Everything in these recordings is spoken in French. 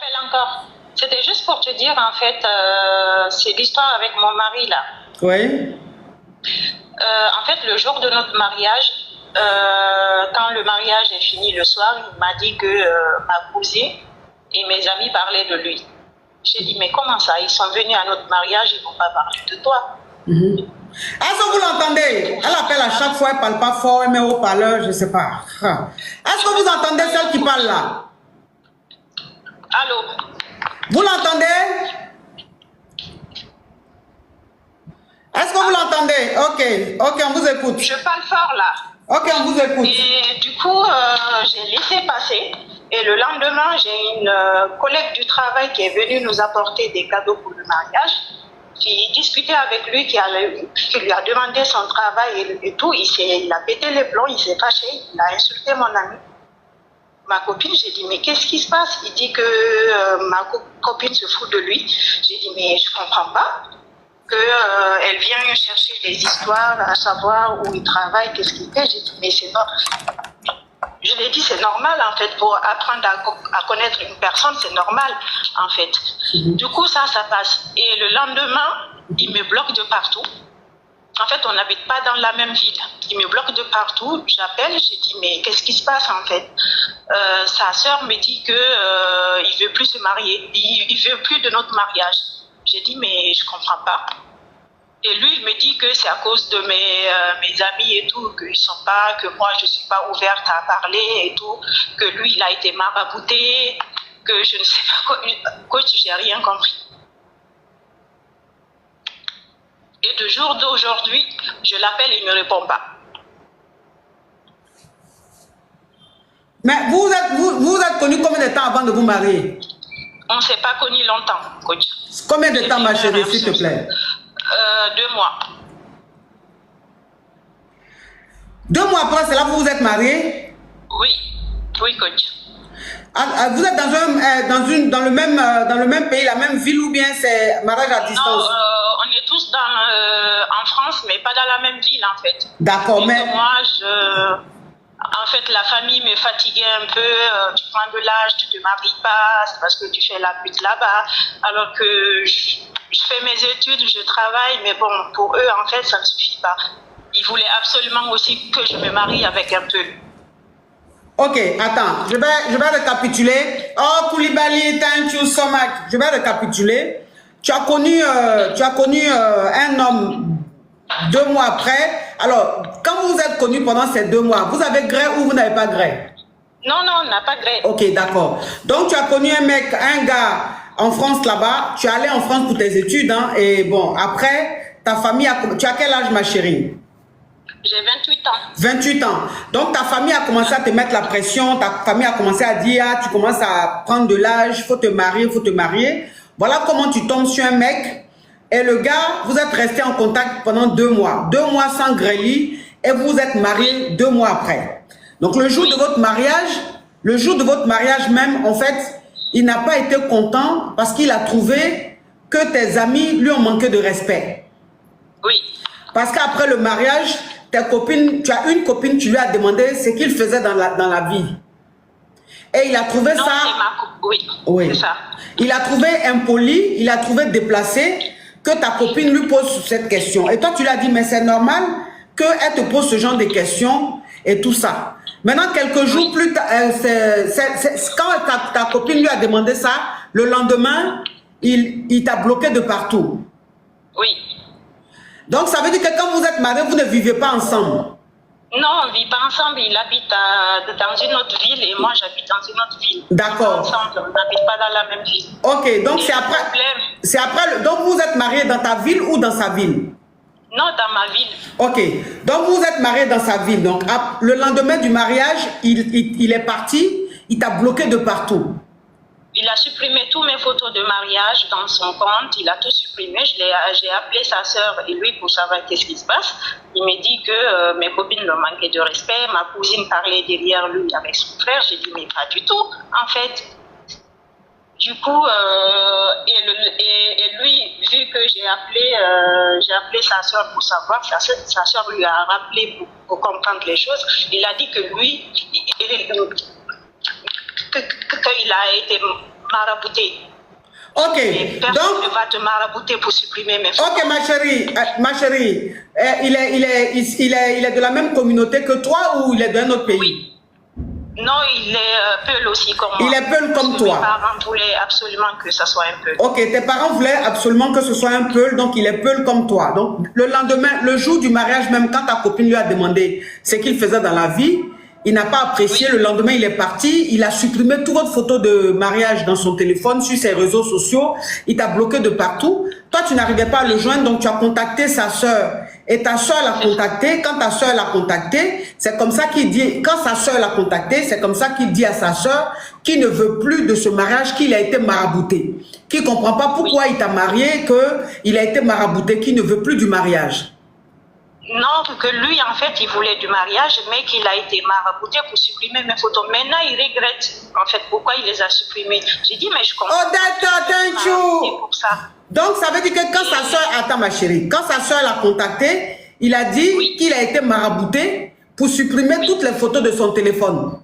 m'appelle encore. C'était juste pour te dire, en fait, c'est l'histoire avec mon mari, là. Oui. En fait, le jour de notre mariage, quand le mariage est fini le soir, il m'a dit que ma cousine et mes amis parlaient de lui. J'ai dit, mais comment ça? Ils sont venus à notre mariage, ils ne vont pas parler de toi. Est-ce que vous l'entendez? Elle appelle à chaque fois, elle ne parle pas fort, elle met au parleur, je ne sais pas. Est-ce que vous entendez celle qui parle là? Allô? Vous l'entendez? Est-ce que vous l'entendez? Ok, on vous écoute. Je parle fort là. Ok, on vous écoute. Et du coup, j'ai laissé passer. Et le lendemain, j'ai une collègue du travail qui est venue nous apporter des cadeaux pour le mariage. Qui discutait avec lui, qui lui a demandé son travail et tout. Il a pété les plombs, il s'est fâché, il a insulté mon ami. Ma copine, j'ai dit, mais qu'est-ce qui se passe? Il dit que ma copine se fout de lui. J'ai dit, mais je ne comprends pas. Qu'elle vient chercher des histoires, à savoir où il travaille, qu'est-ce qu'il fait. J'ai dit, mais c'est normal. Je lui ai dit, c'est normal, en fait, pour apprendre à connaître une personne, c'est normal, en fait. Du coup, ça passe. Et le lendemain, il me bloque de partout. En fait, on n'habite pas dans la même ville. Il me bloque de partout. J'appelle, je dis, mais qu'est-ce qui se passe, en fait? Sa sœur me dit qu'il ne veut plus se marier. Il ne veut plus de notre mariage. J'ai dit, mais je ne comprends pas. Et lui, il me dit que c'est à cause de mes amis et tout, que moi, je ne suis pas ouverte à parler et tout, que lui, il a été marabouté, que je ne sais pas quoi. Coach, je n'ai rien compris. Et le jour d'aujourd'hui, je l'appelle et il ne me répond pas. Mais vous êtes connu combien de temps avant de vous marier? On ne s'est pas connu longtemps, coach. Combien de temps, ma chérie, s'il te plaît? 2 mois. 2 mois après, c'est là que vous vous êtes mariés? Oui, coach. Vous êtes dans le même pays, la même ville, ou bien c'est mariage à distance? Non, on est tous en France, mais pas dans la même ville, en fait. D'accord, mais... Moi, en fait, la famille me fatiguait un peu. Tu prends de l'âge, tu ne te maries pas, c'est parce que tu fais la pute là-bas. Alors que je fais mes études, je travaille, mais bon, pour eux, en fait, ça ne suffit pas. Ils voulaient absolument aussi que je me marie avec un peu. Ok, attends, je vais récapituler. Oh, Koulibaly, thank you so much. Je vais récapituler. Tu as connu un homme 2 mois après. Alors, quand vous vous êtes connus pendant ces 2 mois, vous avez gré ou vous n'avez pas gré? Non, on n'a pas gré. Ok, d'accord. Donc, tu as connu un gars en France là-bas. Tu es allé en France pour tes études. Hein, et bon, après, ta famille a... Tu as quel âge, ma chérie? J'ai 28 ans. 28 ans. Donc, ta famille a commencé à te mettre la pression. Ta famille a commencé à dire, ah, tu commences à prendre de l'âge, il faut te marier, il faut te marier. Voilà comment tu tombes sur un mec. Et le gars, vous êtes resté en contact pendant 2 mois. 2 mois sans grêlis. Et vous êtes mariés 2 mois après. Donc, le jour de votre mariage même, en fait, il n'a pas été content parce qu'il a trouvé que tes amis lui ont manqué de respect. Oui. Parce qu'après le mariage, tes copines, tu as une copine, tu lui as demandé ce qu'il faisait dans la vie. Et il a trouvé non, ça... Oui, c'est ça. Il a trouvé impoli, il a trouvé déplacé que ta copine lui pose cette question. Et toi, tu lui as dit, mais c'est normal qu'elle te pose ce genre de questions et tout ça. Maintenant, quelques jours plus tard, quand ta copine lui a demandé ça, le lendemain, il t'a bloqué de partout. Oui. Donc, ça veut dire que quand vous êtes mariés, vous ne vivez pas ensemble. Non, on ne vit pas ensemble. Il habite dans une autre ville et moi, j'habite dans une autre ville. D'accord. On n'habite pas dans la même ville. Ok, donc c'est après... Donc, vous êtes mariés dans ta ville ou dans sa ville? Non, dans ma ville. Ok, donc vous êtes mariés dans sa ville. Donc, le lendemain du mariage, il est parti, il t'a bloqué de partout. Il a supprimé toutes mes photos de mariage dans son compte, il a tout supprimé. J'ai appelé sa sœur et lui pour savoir qu'est-ce qui se passe. Il me dit que mes copines me manquaient de respect, ma cousine parlait derrière lui avec son frère. J'ai dit mais pas du tout, en fait. Du coup, et lui, vu que j'ai appelé sa sœur pour savoir, sa sœur lui a rappelé pour comprendre les choses. Il a dit que lui, qu'il a été marabouter. Ok. Et personne Donc, ne va te marabouter pour supprimer mes photos. ok, ma chérie, il est de la même communauté que toi ou il est d'un autre pays? Oui. Non, il est Peul aussi comme moi. Il est Peul comme toi. Mes parents voulaient absolument que ça soit un Peul. Ok, tes parents voulaient absolument que ce soit un Peul, donc il est Peul comme toi. Donc, le lendemain, le jour du mariage, même quand ta copine lui a demandé ce qu'il faisait dans la vie, il n'a pas apprécié. Oui. Le lendemain, il est parti. Il a supprimé toute votre photo de mariage dans son téléphone, sur ses réseaux sociaux. Il t'a bloqué de partout. Toi, tu n'arrivais pas à le joindre, donc tu as contacté sa sœur. Et ta sœur l'a contacté. Quand ta sœur l'a contacté, c'est comme ça qu'il dit, quand sa sœur l'a contacté, c'est comme ça qu'il dit à sa sœur qu'il ne veut plus de ce mariage, qu'il a été marabouté. Qu'il ne comprend pas pourquoi il t'a marié, qu'il a été marabouté, qu'il ne veut plus du mariage. Non, que lui, en fait, il voulait du mariage, mais qu'il a été marabouté pour supprimer mes photos. Maintenant, il regrette, en fait, pourquoi il les a supprimées. J'ai dit, mais je comprends. Oh, d'accord, thank you. Pour ça. Donc, ça veut dire que quand sa soeur, attends ma chérie, quand sa soeur l'a contacté, il a dit qu'il a été marabouté pour supprimer toutes les photos de son téléphone.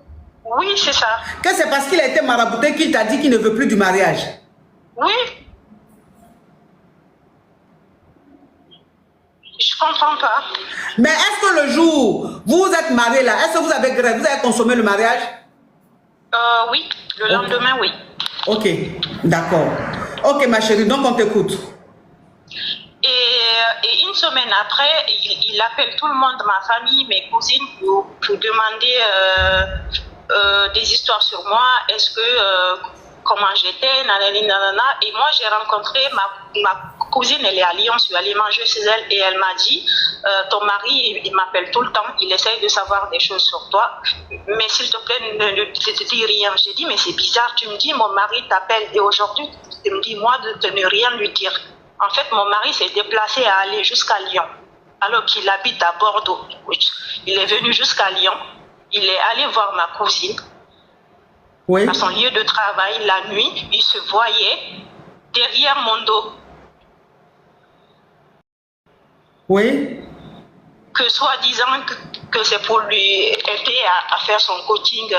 Oui, c'est ça. Que c'est parce qu'il a été marabouté qu'il t'a dit qu'il ne veut plus du mariage? Oui. Je comprends pas. Mais est-ce que le jour où vous êtes mariés là, est-ce que vous avez grève, vous avez consommé le mariage? Oui, le lendemain, oui. Ok, d'accord. Ok ma chérie, donc on t'écoute. Et une semaine après, il appelle tout le monde, ma famille, mes cousines, pour demander des histoires sur moi. Est-ce que, comment j'étais, nanani, nanana. Et moi, j'ai rencontré ma cousine, elle est à Lyon, je suis allée manger chez elle et elle m'a dit, ton mari, il m'appelle tout le temps, il essaye de savoir des choses sur toi, mais s'il te plaît, ne te dis rien. J'ai dit, mais c'est bizarre, tu me dis, mon mari t'appelle et aujourd'hui, tu me dis, moi, de ne rien lui dire. En fait, mon mari s'est déplacé à aller jusqu'à Lyon, alors qu'il habite à Bordeaux. Il est venu jusqu'à Lyon, il est allé voir ma cousine, à son lieu de travail, la nuit, il se voyait derrière mon dos. Oui. Que soi-disant que c'est pour lui aider à faire son coaching.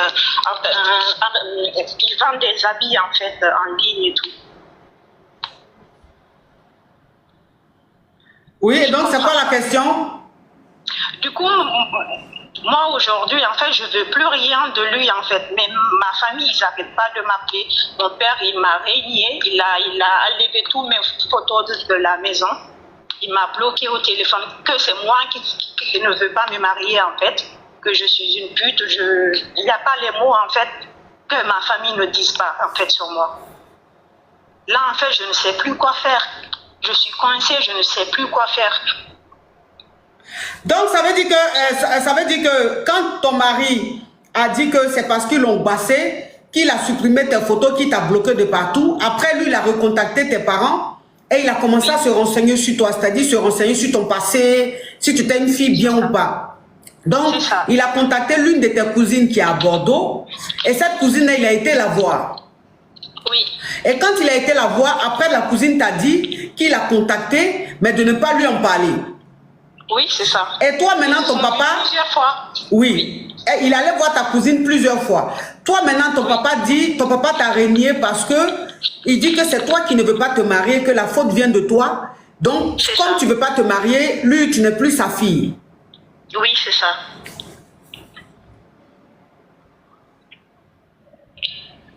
Il vend des habits en fait en ligne et tout. Oui, et donc c'est quoi la question? Du coup, moi aujourd'hui, en fait, je ne veux plus rien de lui en fait. Mais ma famille, ils n'arrêtent pas de m'appeler. Mon père, il m'a régné, il a enlevé toutes mes photos de la maison. Il m'a bloqué au téléphone, que c'est moi qui ne veux pas me marier en fait, que je suis une pute. Il n'y a pas les mots en fait que ma famille ne dise pas en fait sur moi. Là en fait, je ne sais plus quoi faire. Je suis coincée, je ne sais plus quoi faire. Donc ça veut dire que quand ton mari a dit que c'est parce qu'ils l'ont bassé, qu'il a supprimé tes photos, qu'il t'a bloqué de partout, après lui il a recontacté tes parents. Et il a commencé à se renseigner sur toi, c'est-à-dire se renseigner sur ton passé, si tu étais une fille bien ou pas. Donc, il a contacté l'une de tes cousines qui est à Bordeaux. Et cette cousine, il a été la voir. Oui. Et quand il a été la voir, après la cousine t'a dit qu'il a contacté, mais de ne pas lui en parler. Oui, c'est ça. Et toi, maintenant, ton papa... Plusieurs fois. Oui. Et il allait voir ta cousine plusieurs fois. Toi, maintenant, ton papa t'a régné parce que il dit que c'est toi qui ne veux pas te marier, que la faute vient de toi. Donc, comme tu ne veux pas te marier, lui, tu n'es plus sa fille. Oui, c'est ça.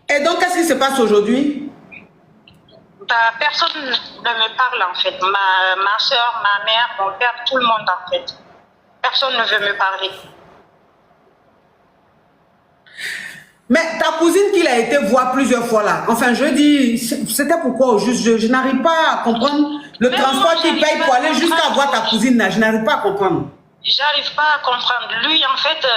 Et donc, qu'est-ce qui se passe aujourd'hui? Personne ne me parle en fait. Ma soeur, ma mère, mon père, tout le monde en fait. Personne ne veut me parler. Mais ta cousine qu'il a été voir plusieurs fois là, enfin je dis, c'était pourquoi au juste, je n'arrive pas à comprendre le transport qu'il paye pour aller jusqu'à voir ta cousine là, je n'arrive pas à comprendre. J'arrive pas à comprendre. Lui, en fait,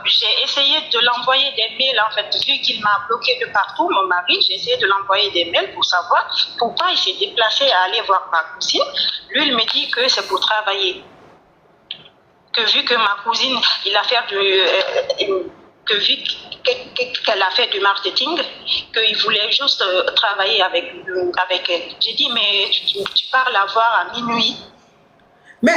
j'ai essayé de l'envoyer des mails, en fait, vu qu'il m'a bloqué de partout, mon mari, j'ai essayé de l'envoyer des mails pour savoir pourquoi il s'est déplacé à aller voir ma cousine. Lui, il me dit que c'est pour travailler. Que vu que ma cousine, il a fait que vu qu'elle a fait du marketing, qu'il voulait juste travailler avec elle. J'ai dit, mais tu pars la voir à minuit. Mais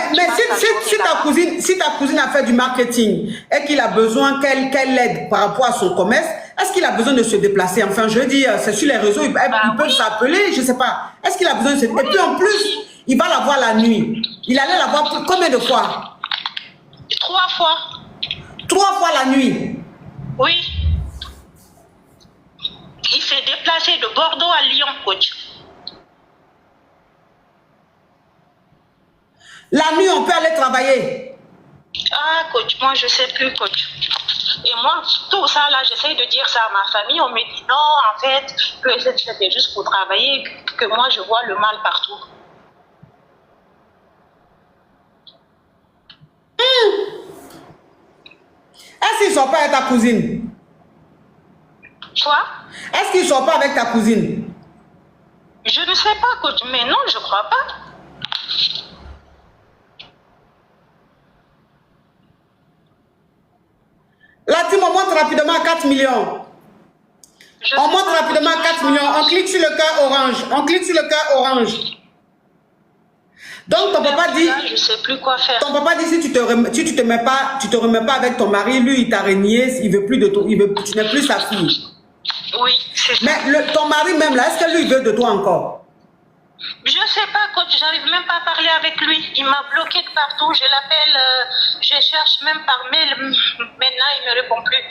si ta cousine a fait du marketing et qu'il a besoin qu'elle l'aide par rapport à son commerce, est-ce qu'il a besoin de se déplacer? Enfin, je veux dire, c'est sur les réseaux, ils peuvent s'appeler, je ne sais pas. Est-ce qu'il a besoin de se... Et puis en plus, il va la voir la nuit. Il allait la voir combien de fois? 3 fois. 3 fois la nuit? Oui. Il s'est déplacé de Bordeaux à Lyon, coach. La nuit, on peut aller travailler? Ah, coach, moi, je ne sais plus, coach. Et moi, tout ça, là, j'essaie de dire ça à ma famille. On me dit non, en fait, que c'était juste pour travailler, que moi, je vois le mal partout. Est-ce qu'ils ne sont pas avec ta cousine? Quoi? Est-ce qu'ils ne sont pas avec ta cousine? Je ne sais pas, coach, mais non, je ne crois pas. Là, tu me montres rapidement 4 millions. On monte rapidement 4 millions. On clique sur le cœur orange. On clique sur le cœur orange. Donc, ton papa dit... Je ne sais plus quoi faire. Ton papa dit, si tu te remets pas avec ton mari, lui, il t'a régné, il veut plus de toi, tu n'es plus sa fille. Oui, c'est ça. Mais ton mari même là, est-ce que lui, il veut de toi encore? Je ne sais pas, coach, j'arrive même pas à parler avec lui. Il m'a bloqué de partout. Je l'appelle, je cherche même par mail. Maintenant, il ne me répond plus.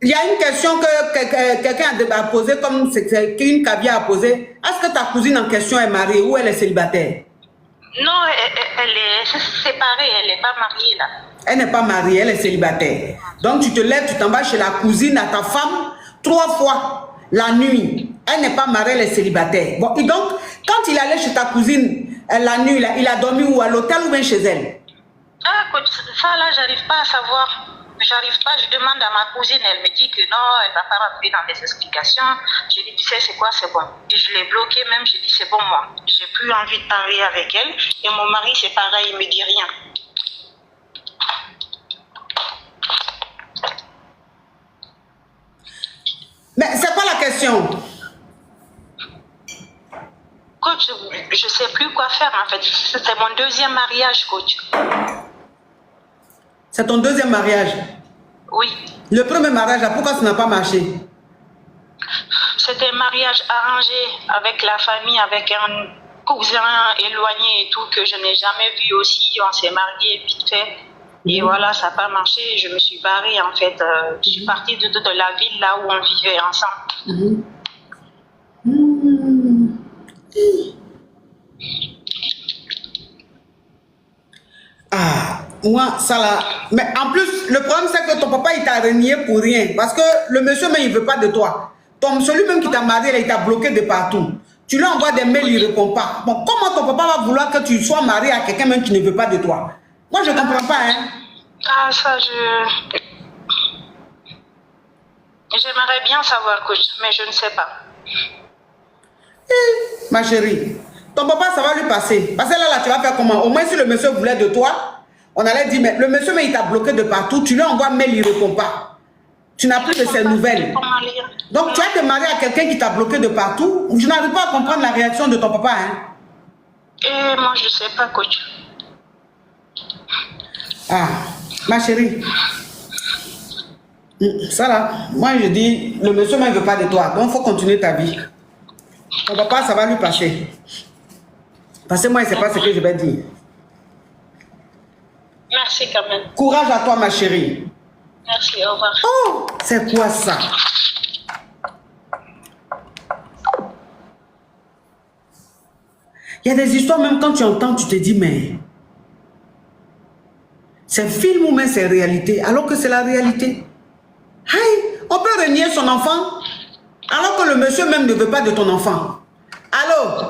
Il y a une question que quelqu'un a posée, comme qu'une cavia a posée. Est-ce que ta cousine en question est mariée ou elle est célibataire? Non, elle est séparée, elle n'est pas mariée là. Elle n'est pas mariée, elle est célibataire. Donc tu te lèves, tu t'en vas chez la cousine à ta femme 3 fois la nuit. Elle n'est pas mariée, elle est célibataire. Bon, et donc, quand il allait chez ta cousine la nuit, là, il a dormi où? À l'hôtel ou bien chez elle? Ah, coach, ça là, j'arrive pas à savoir. J'arrive pas, je demande à ma cousine, elle me dit que non, elle va pas rentrer dans des explications. Je dis, tu sais, c'est quoi, c'est bon. Et je l'ai bloquée même, je dis, c'est bon, moi. J'ai plus envie de parler avec elle. Et mon mari, c'est pareil, il me dit rien. Mais c'est pas la question. Coach, je sais plus quoi faire, en fait. C'était mon 2e mariage, coach. C'est ton 2e mariage? Oui. Le premier mariage, là, pourquoi ça n'a pas marché? C'était un mariage arrangé avec la famille, avec un cousin éloigné et tout, que je n'ai jamais vu aussi. On s'est mariés vite fait. Et voilà, ça n'a pas marché. Je me suis barrée, en fait. Je suis partie de la ville là où on vivait ensemble. Ah, moi, ça là. Mais en plus, le problème, c'est que ton papa, il t'a renié pour rien. Parce que le monsieur, même, il ne veut pas de toi. Celui même qui t'a marié, là, il t'a bloqué de partout. Tu lui envoies des mails, il ne répond pas. Bon, comment ton papa va vouloir que tu sois marié à quelqu'un même qui ne veut pas de toi? Moi, je ne comprends pas, hein. Ah, ça, j'aimerais bien savoir, coach, mais je ne sais pas. Ma chérie, ton papa, ça va lui passer. Parce que là, tu vas faire comment? Au moins, si le monsieur voulait de toi, on allait dire, mais le monsieur, mais il t'a bloqué de partout. Tu lui envoies un mail, il ne répond pas. Tu n'as plus de ses nouvelles. Donc, tu as te marier à quelqu'un qui t'a bloqué de partout. Je n'arrive pas à comprendre la réaction de ton papa, hein. Et moi, je ne sais pas, coach. Ah, ma chérie. Ça là, moi je dis, le monsieur ne veut pas de toi. Donc, il faut continuer ta vie. Ton papa, ça va lui passer. Parce que moi, il ne sait pas ce que je vais dire. Merci quand même. Courage à toi, ma chérie. Merci, au revoir. Oh, c'est quoi ça? Il y a des histoires, même quand tu entends, tu te dis, mais c'est film ou même c'est réalité, alors que c'est la réalité. Hey, on peut renier son enfant, alors que le monsieur même ne veut pas de ton enfant. Allô?